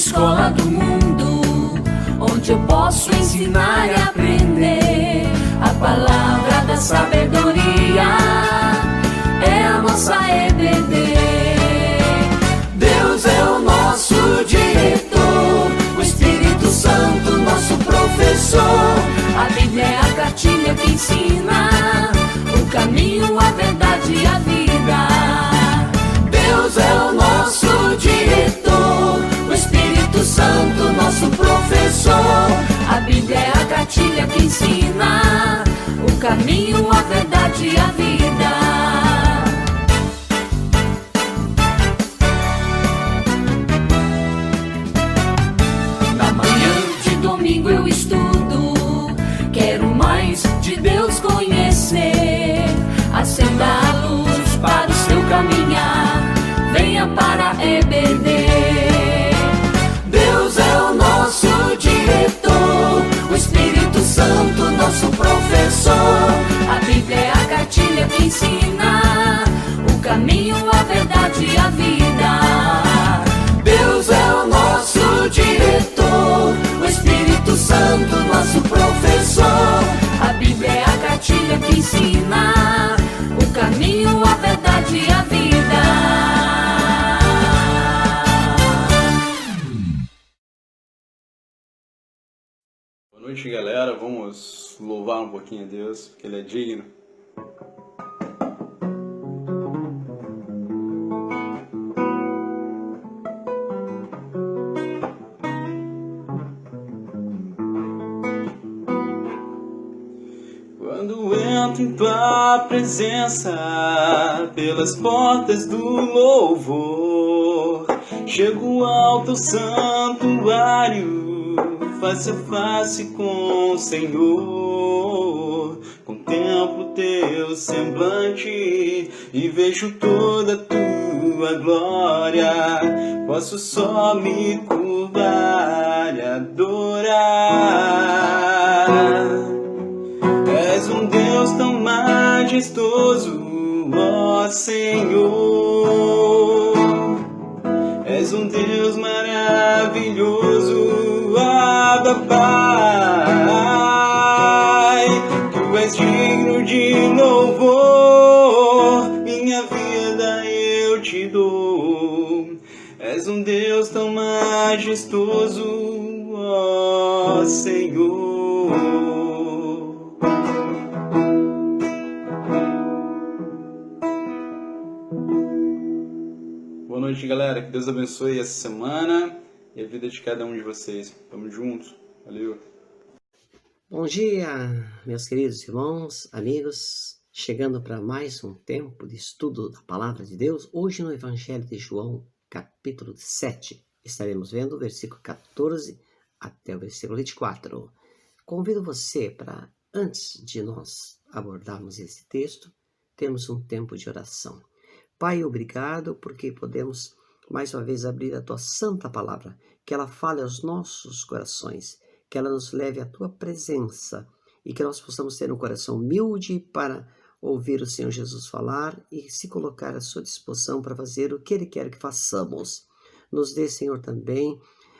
escola do mundo, onde eu posso ensinar e aprender. A palavra da sabedoria é a nossa EBD. Deus é o nosso diretor, o Espírito Santo nosso professor. A Bíblia é a cartilha que ensina o caminho, a verdade e a vida. Deus é o nosso diretor, o Espírito Santo nosso professor. A Bíblia é a cartilha que ensina o caminho, a verdade e a vida. Na manhã de domingo eu estudo, quero mais de Deus conhecer. Acenda a luz para o seu caminhar, venha para a EBD. Deus é o nosso diretor, o Espírito Santo nosso professor. A Bíblia é a cartilha que ensina o caminho, a verdade e a vida. Deus é o nosso diretor, o Espírito Santo nosso professor. A Bíblia é a cartilha que ensina o caminho, a verdade e a vida. Boa noite, galera. Vamos louvar um pouquinho a Deus, porque Ele é digno. Quando entro em Tua presença, pelas portas do louvor, chego ao Teu santuário, face a face com o Senhor. Contemplo Teu semblante e vejo toda a Tua glória. Posso só me curvar e adorar. És um Deus tão majestoso, ó Senhor. És um Deus maravilhoso, Abba Pai. Tu és digno de louvor, minha vida eu te dou. És um Deus tão majestoso, ó Senhor. Boa noite, galera. Que Deus abençoe essa semana e a vida de cada um de vocês. Tamo juntos. Valeu. Bom dia, meus queridos irmãos, amigos. Chegando para mais um tempo de estudo da Palavra de Deus. Hoje no Evangelho de João, capítulo 7. Estaremos vendo o versículo 14 até o versículo 24. Convido você para, antes de nós abordarmos esse texto, termos um tempo de oração. Pai, obrigado porque podemos mais uma vez abrir a Tua santa palavra, que ela fale aos nossos corações, que ela nos leve à Tua presença e que nós possamos ter um coração humilde para ouvir o Senhor Jesus falar e se colocar à sua disposição para fazer o que Ele quer que façamos. Nos dê, Senhor, também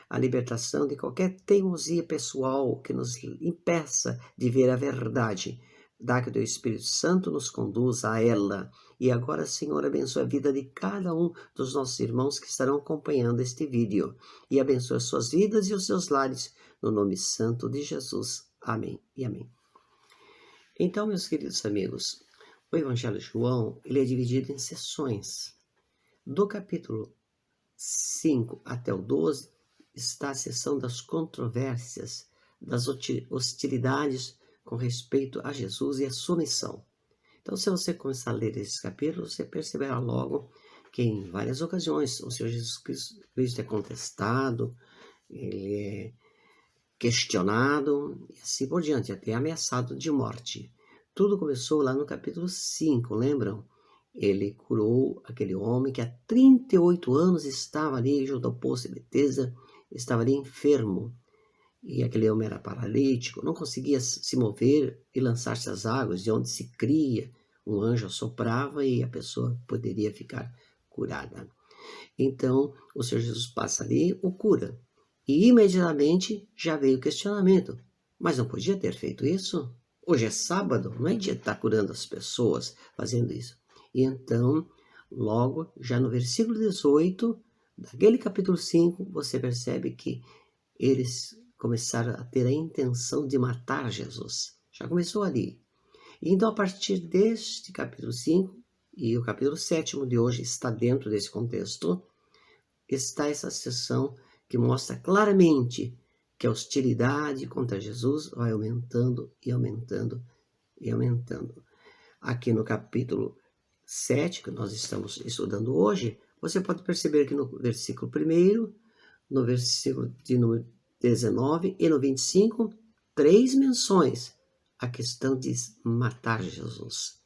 a libertação de qualquer teimosia pessoal que nos impeça de ver a verdade. Dá que o Teu Espírito Santo nos conduza a ela. E agora, Senhor, abençoa a vida de cada um dos nossos irmãos que estarão acompanhando este vídeo. E abençoa as suas vidas e os seus lares, no nome santo de Jesus. Amém e amém. Então, meus queridos amigos, o Evangelho de João ele é dividido em seções. Do capítulo 5 até o 12 está a seção das controvérsias, das hostilidades com respeito a Jesus e a sua missão. Então, se você começar a ler esses capítulos, você perceberá logo que em várias ocasiões o Senhor Jesus Cristo é contestado, ele é questionado e assim por diante, até ameaçado de morte. Tudo começou lá no capítulo 5, lembram? Ele curou aquele homem que há 38 anos estava ali junto ao poço de Betesda, estava ali enfermo. E aquele homem era paralítico, não conseguia se mover e lançar-se às águas, de onde se cria, um anjo assoprava e a pessoa poderia ficar curada. Então, o Senhor Jesus passa ali, o cura. E imediatamente já veio o questionamento. Mas não podia ter feito isso? Hoje é sábado, não é dia de estar curando as pessoas fazendo isso. E então, logo, já no versículo 18, daquele capítulo 5, você percebe que eles começaram a ter a intenção de matar Jesus. Já começou ali. E então, a partir deste capítulo 5, e o capítulo 7 de hoje está dentro desse contexto, está essa seção que mostra claramente que a hostilidade contra Jesus vai aumentando e aumentando e aumentando. Aqui no capítulo 7, que nós estamos estudando hoje, você pode perceber que no versículo 1, no versículo de número 19 e no 25, 3 menções a questão de matar Jesus,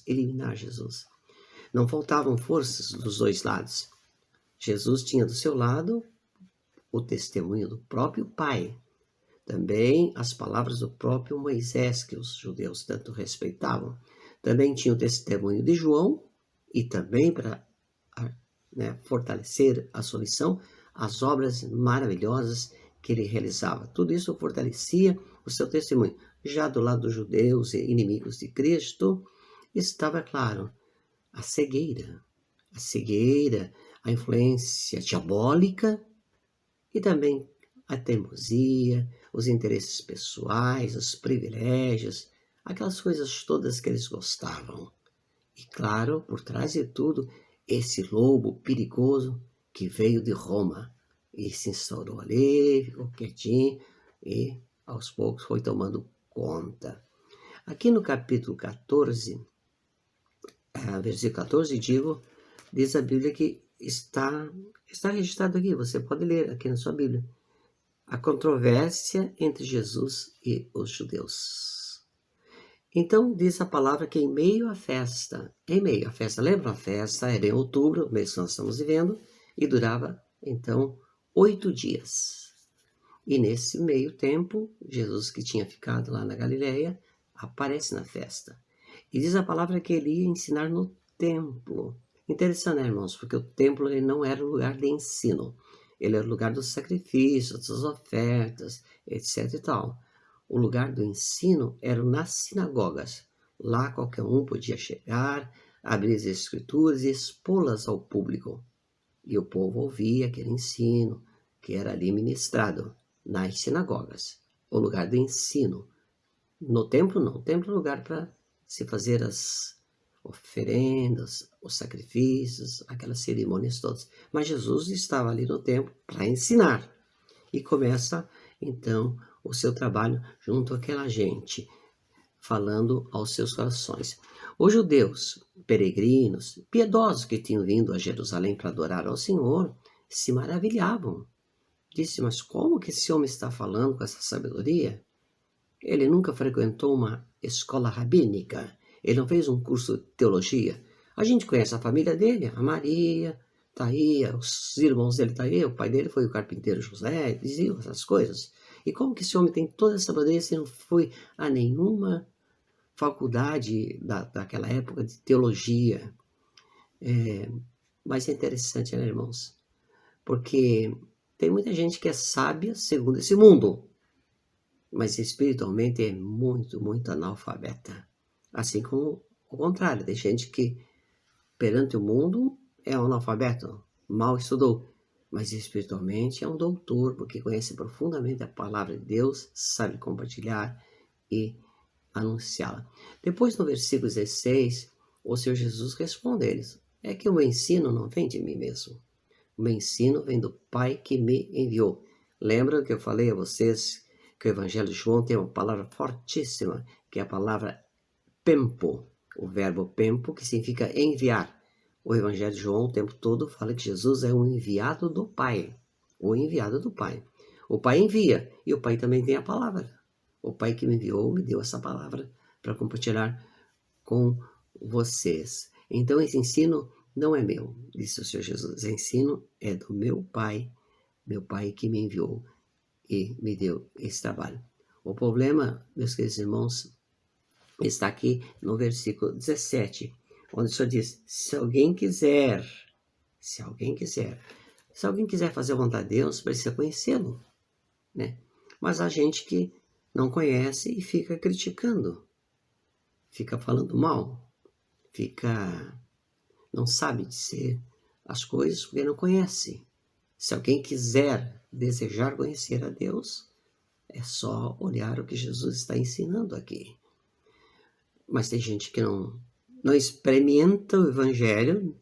eliminar Jesus. Não faltavam forças dos dois lados. Jesus tinha do seu lado o testemunho do próprio Pai, também as palavras do próprio Moisés, que os judeus tanto respeitavam. Também tinha o testemunho de João, e também para fortalecer a sua missão, as obras maravilhosas que ele realizava. Tudo isso fortalecia o seu testemunho. Já do lado dos judeus e inimigos de Cristo, estava claro a cegueira, a influência diabólica e também a teimosia, os interesses pessoais, os privilégios, aquelas coisas todas que eles gostavam. E claro, por trás de tudo, esse lobo perigoso que veio de Roma e se instaurou ali, ficou quietinho e aos poucos foi tomando conta. Aqui no capítulo 14, versículo 14, diz a Bíblia que está registrado aqui, você pode ler aqui na sua Bíblia, a controvérsia entre Jesus e os judeus. Então, diz a palavra que em meio à festa, lembra a festa, era em outubro, o mês que nós estamos vivendo, e durava, então, 8 dias. E nesse meio tempo, Jesus, que tinha ficado lá na Galileia, aparece na festa. E diz a palavra que ele ia ensinar no templo. Interessante, né, irmãos? Porque o templo ele não era o lugar de ensino. Ele era o lugar dos sacrifícios, das ofertas, etc. e tal. O lugar do ensino era nas sinagogas. Lá qualquer um podia chegar, abrir as escrituras e expô-las ao público. E o povo ouvia aquele ensino que era ali ministrado nas sinagogas. O lugar do ensino. No templo não. O templo é o lugar para se fazer as oferendas, os sacrifícios, aquelas cerimônias todas. Mas Jesus estava ali no templo para ensinar. E começa, então, o seu trabalho junto àquela gente, falando aos seus corações. Os judeus, peregrinos, piedosos que tinham vindo a Jerusalém para adorar ao Senhor, se maravilhavam. Disse, mas como que esse homem está falando com essa sabedoria? Ele nunca frequentou uma escola rabínica. Ele não fez um curso de teologia. A gente conhece a família dele, a Maria, está aí, os irmãos dele estão aí, o pai dele foi o carpinteiro José, diziam essas coisas. E como que esse homem tem toda essa sabedoria se não foi a nenhuma faculdade daquela época de teologia? Mas é interessante, né, irmãos? Porque tem muita gente que é sábia segundo esse mundo, mas espiritualmente é muito, muito analfabeta. Assim como o contrário, tem gente que perante o mundo é um analfabeto, mal estudou, mas espiritualmente é um doutor, porque conhece profundamente a palavra de Deus, sabe compartilhar e anunciá-la. Depois no versículo 16, o Senhor Jesus responde a eles, é que o meu ensino não vem de mim mesmo, o meu ensino vem do Pai que me enviou. Lembra que eu falei a vocês que o Evangelho de João tem uma palavra fortíssima, que é a palavra pempo, o verbo pempo, que significa enviar. O Evangelho de João o tempo todo fala que Jesus é um enviado do Pai, o enviado do Pai. O Pai envia, e o Pai também tem a palavra. O Pai que me enviou me deu essa palavra para compartilhar com vocês. Então esse ensino não é meu, disse o Senhor Jesus, esse ensino é do meu Pai que me enviou e me deu esse trabalho. O problema, meus queridos irmãos, está aqui no versículo 17, onde o Senhor diz, se alguém quiser Se alguém quiser fazer a vontade de Deus, precisa conhecê-lo, né? Mas há gente que não conhece e fica criticando, fica falando mal, não sabe dizer as coisas porque não conhece. Se alguém quiser desejar conhecer a Deus, é só olhar o que Jesus está ensinando aqui. Mas tem gente que não experimenta o Evangelho,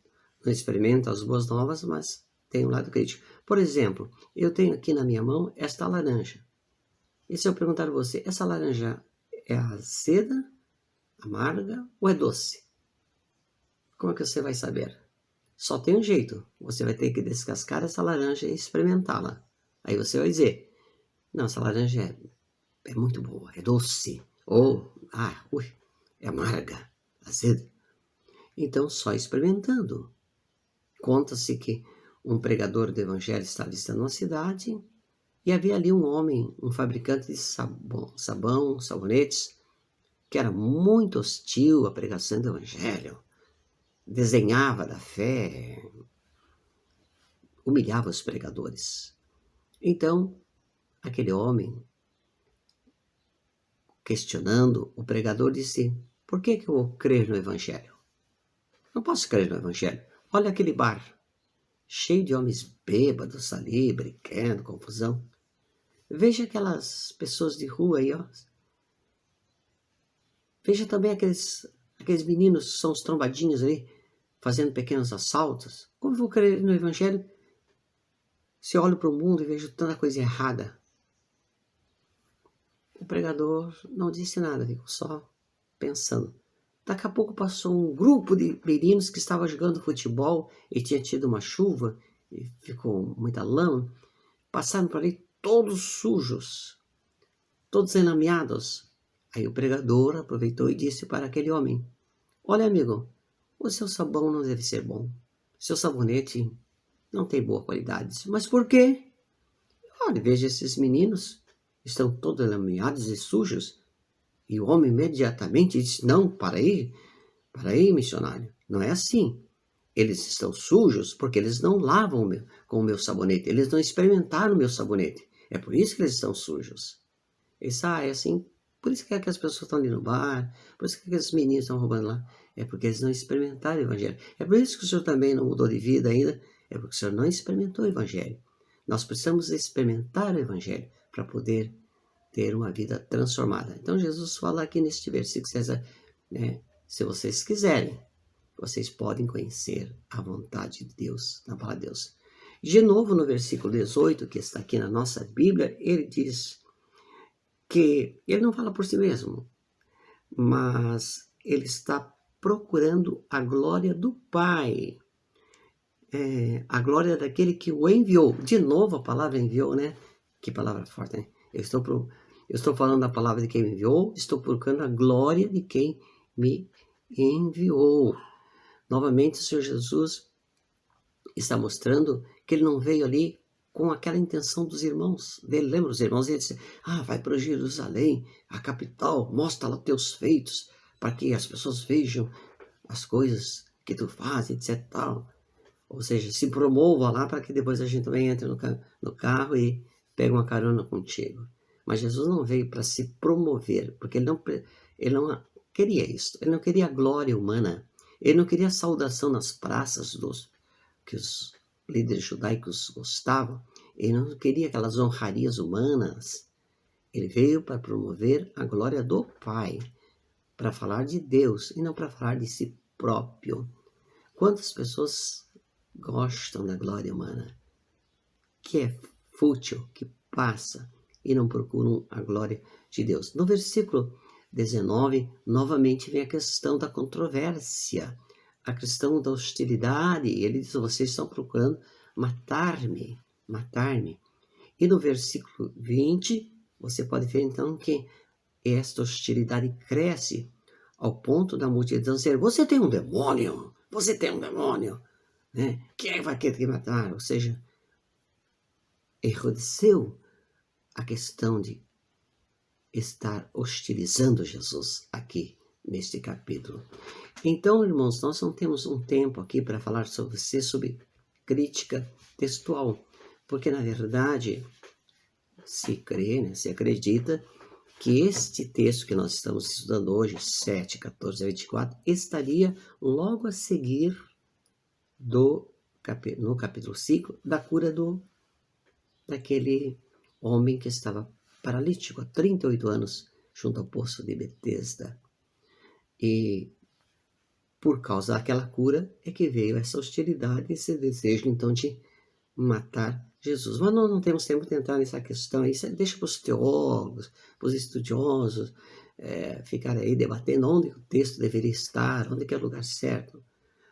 não experimenta as boas novas, mas tem um lado crítico. Por exemplo, eu tenho aqui na minha mão esta laranja. E se eu perguntar a você, essa laranja é azeda, amarga ou é doce? Como é que você vai saber? Só tem um jeito. Você vai ter que descascar essa laranja e experimentá-la. Aí você vai dizer, não, essa laranja é muito boa, é doce. Ou, é amarga, azeda. Então, só experimentando. Conta-se que um pregador do evangelho estava visitando uma cidade e havia ali um homem, um fabricante de sabão, sabonetes, que era muito hostil à pregação do evangelho. Desenhava da fé, humilhava os pregadores. Então, aquele homem, questionando o pregador, disse, por que eu vou crer no evangelho? Não posso crer no evangelho. Olha aquele bar, cheio de homens bêbados ali, brincando, confusão. Veja aquelas pessoas de rua aí, ó. Veja também aqueles meninos que são os trombadinhos ali, fazendo pequenos assaltos. Como eu vou crer no evangelho se eu olho para o mundo e vejo tanta coisa errada? O pregador não disse nada, ficou só pensando. Daqui a pouco passou um grupo de meninos que estava jogando futebol e tinha tido uma chuva e ficou muita lama. Passaram por ali todos sujos, todos enlameados. Aí o pregador aproveitou e disse para aquele homem, olha amigo, o seu sabão não deve ser bom. Seu sabonete não tem boa qualidade. Mas por quê? Olha, veja esses meninos, estão todos enlameados e sujos. E o homem imediatamente disse, não, para aí, missionário, não é assim. Eles estão sujos porque eles não lavam com o meu sabonete, eles não experimentaram o meu sabonete. É por isso que eles estão sujos. Eles é assim, por isso que as pessoas estão ali no bar, por isso que aqueles meninos estão roubando lá. É porque eles não experimentaram o evangelho. É por isso que o senhor também não mudou de vida ainda, é porque o senhor não experimentou o evangelho. Nós precisamos experimentar o evangelho para poder ter uma vida transformada. Então Jesus fala aqui neste versículo, se vocês quiserem, vocês podem conhecer a vontade de Deus, na palavra de Deus. De novo no versículo 18, que está aqui na nossa Bíblia, ele diz que ele não fala por si mesmo, mas ele está procurando a glória do Pai, a glória daquele que o enviou. De novo a palavra enviou, né? Que palavra forte, né? Eu estou falando da palavra de quem me enviou, estou procurando a glória de quem me enviou. Novamente o Senhor Jesus está mostrando que ele não veio ali com aquela intenção dos irmãos dele. Lembra os irmãos? Ele disse, vai para Jerusalém, a capital, mostra lá teus feitos, para que as pessoas vejam as coisas que tu fazes, etc. Tal. Ou seja, se promova lá para que depois a gente também entre no carro e pegue uma carona contigo. Mas Jesus não veio para se promover, porque ele não queria isso. Ele não queria a glória humana. Ele não queria a saudação nas praças que os líderes judaicos gostavam. Ele não queria aquelas honrarias humanas. Ele veio para promover a glória do Pai, para falar de Deus e não para falar de si próprio. Quantas pessoas gostam da glória humana, que é fútil, que passa, e não procuram a glória de Deus? No versículo 19, novamente vem a questão da controvérsia, a questão da hostilidade. Ele diz, vocês estão procurando matar-me. E no versículo 20, você pode ver então que esta hostilidade cresce ao ponto da multidão dizer, você tem um demônio, né? Quem vai querer te matar? Ou seja, enrodeceu a questão de estar hostilizando Jesus aqui neste capítulo. Então, irmãos, nós não temos um tempo aqui para falar sobre crítica textual, porque na verdade se crê, né, se acredita que este texto que nós estamos estudando hoje, 7, 14 a 24, estaria logo a seguir no capítulo 5, da cura daquele homem que estava paralítico há 38 anos junto ao poço de Betesda. E por causa daquela cura é que veio essa hostilidade, esse desejo então de matar Jesus. Mas nós não temos tempo de entrar nessa questão aí, deixa para os teólogos, para os estudiosos, ficar aí debatendo onde o texto deveria estar, onde que é o lugar certo.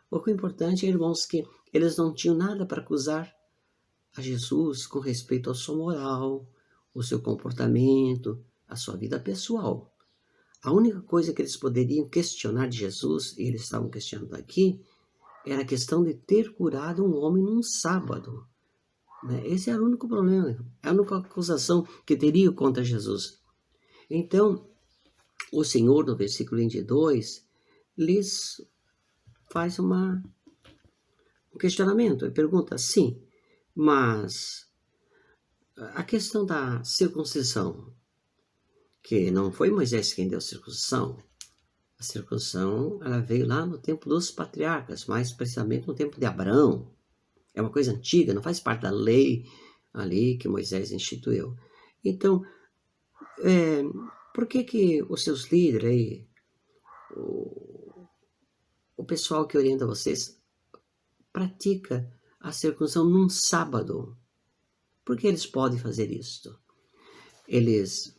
O que é importante, irmãos, que eles não tinham nada para acusar a Jesus com respeito à sua moral, o seu comportamento, a sua vida pessoal. A única coisa que eles poderiam questionar de Jesus, e eles estavam questionando aqui, era a questão de ter curado um homem num sábado. Esse era o único problema, a única acusação que teriam contra Jesus. Então, o Senhor, no versículo 22, lhes faz um questionamento. Ele pergunta, sim, mas a questão da circuncisão, que não foi Moisés quem deu a circuncisão ela veio lá no tempo dos patriarcas, mais precisamente no tempo de Abraão. É uma coisa antiga, não faz parte da lei ali que Moisés instituiu. Então, por que os seus líderes aí, o pessoal que orienta vocês, pratica a circuncisão num sábado? Por que eles podem fazer isso? Eles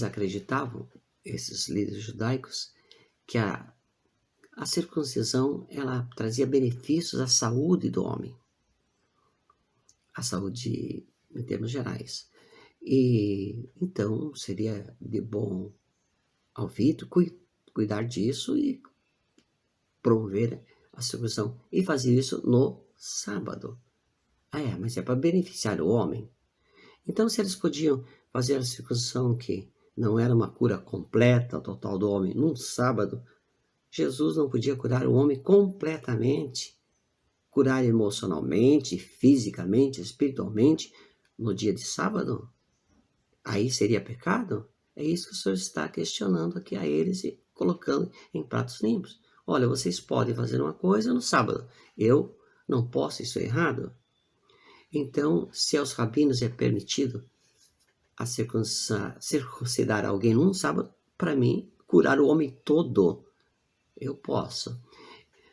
acreditavam, esses líderes judaicos, que a circuncisão ela trazia benefícios à saúde do homem, à saúde em termos gerais. E então seria de bom ouvido cuidar disso e promover a circuncisão e fazer isso no sábado. Mas é para beneficiar o homem. Então, se eles podiam fazer a circuncisão que não era uma cura completa, total do homem, num sábado, Jesus não podia curar o homem completamente, curar emocionalmente, fisicamente, espiritualmente, no dia de sábado? Aí seria pecado? É isso que o Senhor está questionando aqui a eles e colocando em pratos limpos. Olha, vocês podem fazer uma coisa no sábado, eu não posso, isso é errado? Então, se aos rabinos é permitido a circuncidar alguém num sábado, para mim, curar o homem todo, eu posso.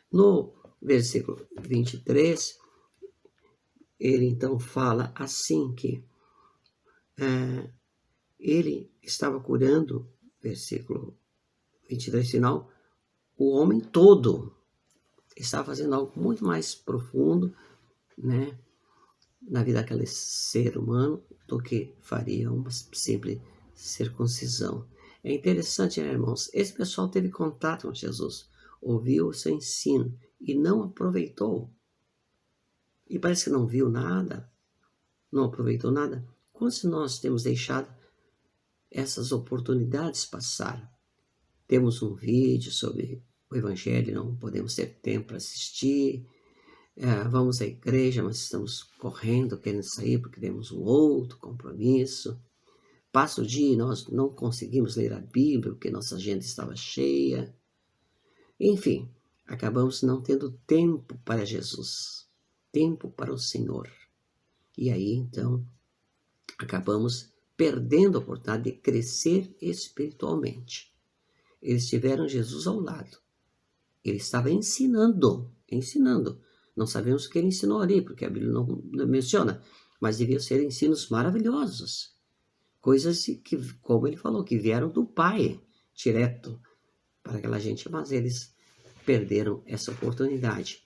No versículo 23, ele então fala assim que ele estava curando, versículo 23 final, o homem todo. Estava fazendo algo muito mais profundo, né, na vida daquele ser humano do que faria uma simples circuncisão. É interessante, né, irmãos? Esse pessoal teve contato com Jesus, ouviu o seu ensino e não aproveitou. E parece que não viu nada, não aproveitou nada. Quantos nós temos deixado essas oportunidades passar? Temos um vídeo sobre o Evangelho, não podemos ter tempo para assistir. Vamos à igreja, mas estamos correndo, querendo sair porque temos um outro compromisso. Passa o dia e nós não conseguimos ler a Bíblia porque nossa agenda estava cheia. Enfim, acabamos não tendo tempo para Jesus, tempo para o Senhor. E aí, então, acabamos perdendo a oportunidade de crescer espiritualmente. Eles tiveram Jesus ao lado. Ele estava ensinando. Não sabemos o que ele ensinou ali, porque a Bíblia não menciona, mas deviam ser ensinos maravilhosos. Coisas que, como ele falou, que vieram do Pai, direto para aquela gente, mas eles perderam essa oportunidade.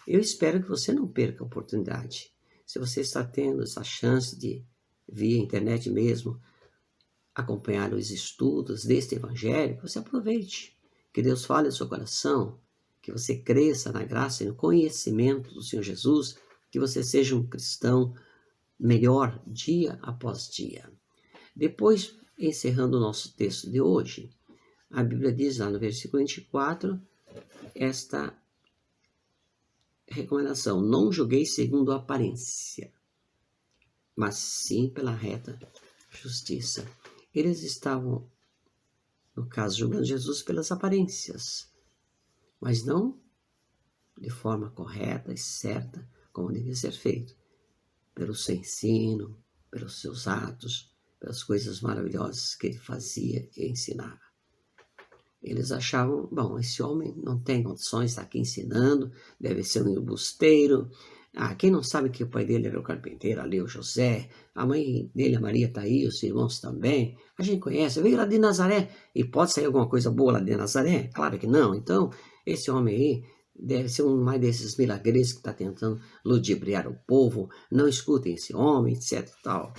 Eu espero que você não perca a oportunidade. Se você está tendo essa chance de, via internet mesmo, acompanhar os estudos deste Evangelho, você aproveite. Que Deus fale no seu coração, que você cresça na graça e no conhecimento do Senhor Jesus, que você seja um cristão melhor dia após dia. Depois, encerrando o nosso texto de hoje, a Bíblia diz lá no versículo 24, esta recomendação: não julgueis segundo a aparência, mas sim pela reta justiça. Eles estavam, no caso, julgando Jesus pelas aparências, mas não de forma correta e certa, como devia ser feito, pelo seu ensino, pelos seus atos, pelas coisas maravilhosas que ele fazia e ensinava. Eles achavam, bom, esse homem não tem condições de estar aqui ensinando, deve ser um embusteiro. Quem não sabe que o pai dele era o carpinteiro, ali o José, a mãe dele, a Maria, está aí, os irmãos também. A gente conhece, veio lá de Nazaré, e pode sair alguma coisa boa lá de Nazaré? Claro que não. Então, esse homem aí deve ser um mais desses milagres que está tentando ludibriar o povo. Não escutem esse homem, etc. Tal.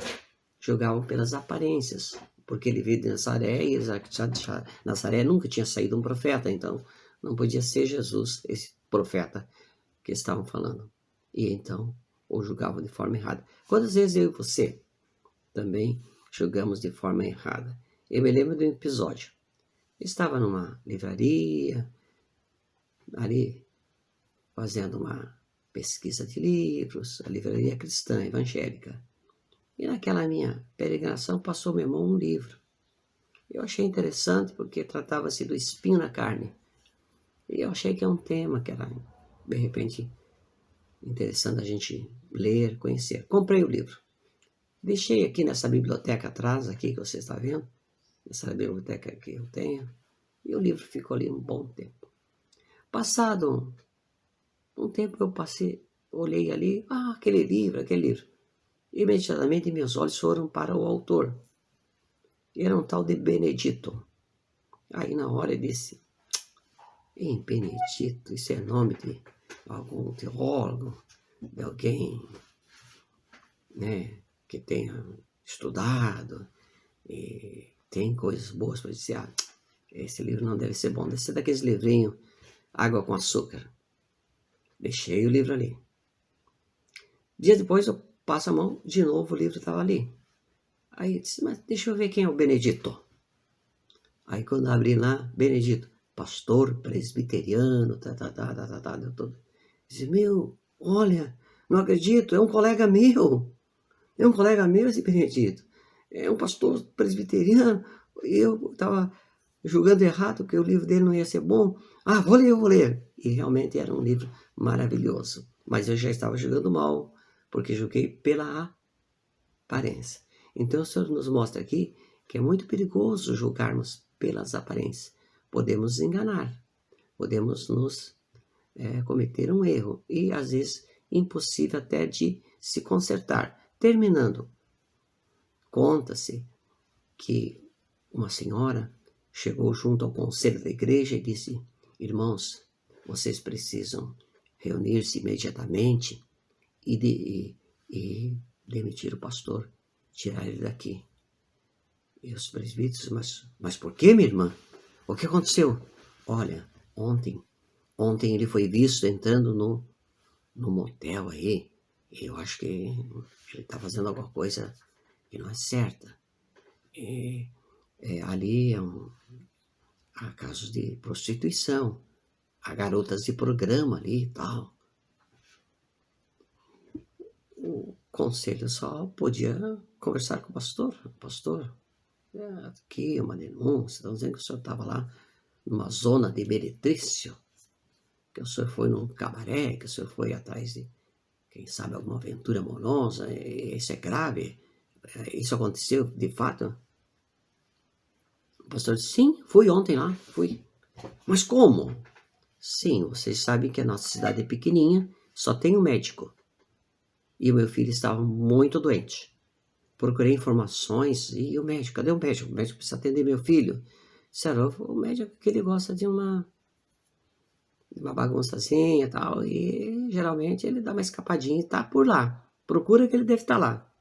Julgavam pelas aparências, porque ele veio de Nazaré e Nazaré nunca tinha saído um profeta, então não podia ser Jesus, esse profeta que estavam falando. E então o julgavam de forma errada. Quantas vezes eu e você também julgamos de forma errada? Eu me lembro de um episódio. Eu estava numa livraria, ali fazendo uma pesquisa de livros, a livraria cristã, evangélica. E naquela minha peregrinação passou meu irmão um livro. Eu achei interessante porque tratava-se do espinho na carne. E eu achei que é um tema que era, de repente, interessante a gente ler, conhecer. Comprei o livro. Deixei aqui nessa biblioteca atrás, aqui que você está vendo, nessa biblioteca que eu tenho. E o livro ficou ali um bom tempo. Passado um tempo eu olhei ali, aquele livro. Imediatamente meus olhos foram para o autor. Era um tal de Benedito. Aí na hora eu disse, Benedito, isso é nome de algum teólogo, de alguém, né, que tenha estudado e tem coisas boas para dizer, esse livro não deve ser bom, deve ser daqueles livrinhos, água com açúcar. Deixei o livro ali. Dias depois eu passo a mão, de novo o livro estava ali. Aí eu disse, mas deixa eu ver quem é o Benedito. Aí quando eu abri lá, Benedito, pastor presbiteriano, deu tudo. Disse, olha, não acredito, é um colega meu esse Benedito. É um pastor presbiteriano. Eu estava julgando errado, que o livro dele não ia ser bom. Vou ler. E realmente era um livro maravilhoso. Mas eu já estava julgando mal, porque julguei pela aparência. Então o Senhor nos mostra aqui que é muito perigoso julgarmos pelas aparências. Podemos nos enganar, podemos nos cometer um erro e às vezes impossível até de se consertar. Terminando, conta-se que uma senhora chegou junto ao conselho da igreja e disse, irmãos, vocês precisam reunir-se imediatamente e demitir o pastor, tirar ele daqui. E os presbíteros, mas por que, minha irmã? O que aconteceu? Olha, ontem ele foi visto entrando no motel aí, e eu acho que ele está fazendo alguma coisa que não é certa. Ali há casos de prostituição, há garotas de programa ali e tal. O conselho só podia conversar com o pastor. Pastor, aqui é uma denúncia, estão dizendo que o senhor estava lá numa zona de meretrício, que o senhor foi num cabaré, que o senhor foi atrás de, quem sabe, alguma aventura amorosa. Isso é grave? Isso aconteceu de fato? O pastor disse, sim, fui ontem lá, fui. Mas como? Sim, vocês sabem que a nossa cidade é pequenininha, só tem um médico. E o meu filho estava muito doente. Procurei informações e o médico, cadê o médico? O médico precisa atender meu filho. Disseram, o médico que ele gosta de uma bagunçazinha e tal, e geralmente ele dá uma escapadinha e tá por lá. Procura que ele deve estar lá.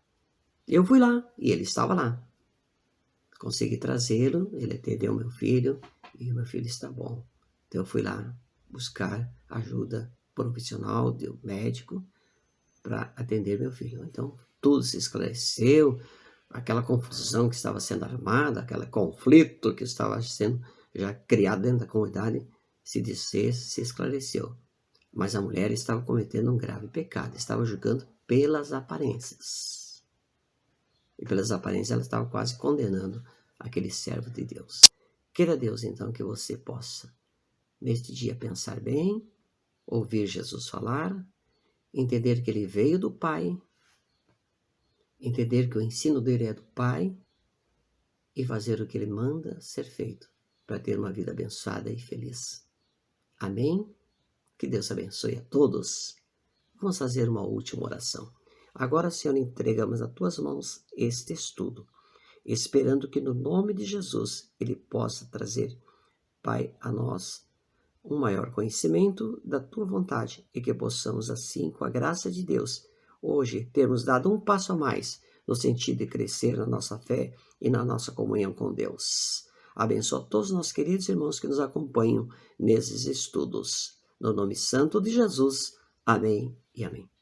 Eu fui lá e ele estava lá. Consegui trazê-lo, ele atendeu meu filho e o meu filho está bom. Então eu fui lá buscar ajuda profissional do médico para atender meu filho. Então tudo se esclareceu, aquela confusão que estava sendo armada, aquele conflito que estava sendo já criado dentro da comunidade, se esclareceu. Mas a mulher estava cometendo um grave pecado, estava julgando pelas aparências. E pelas aparências ela estava quase condenando aquele servo de Deus. Queira Deus então que você possa, neste dia, pensar bem, ouvir Jesus falar, entender que ele veio do Pai, entender que o ensino dele é do Pai e fazer o que ele manda ser feito para ter uma vida abençoada e feliz. Amém? Que Deus abençoe a todos. Vamos fazer uma última oração. Agora, Senhor, entregamos nas tuas mãos este estudo, esperando que no nome de Jesus ele possa trazer, Pai, a nós um maior conhecimento da tua vontade e que possamos assim, com a graça de Deus, hoje termos dado um passo a mais no sentido de crescer na nossa fé e na nossa comunhão com Deus. Abençoa todos os nossos queridos irmãos que nos acompanham nesses estudos. No nome santo de Jesus. Amém e amém.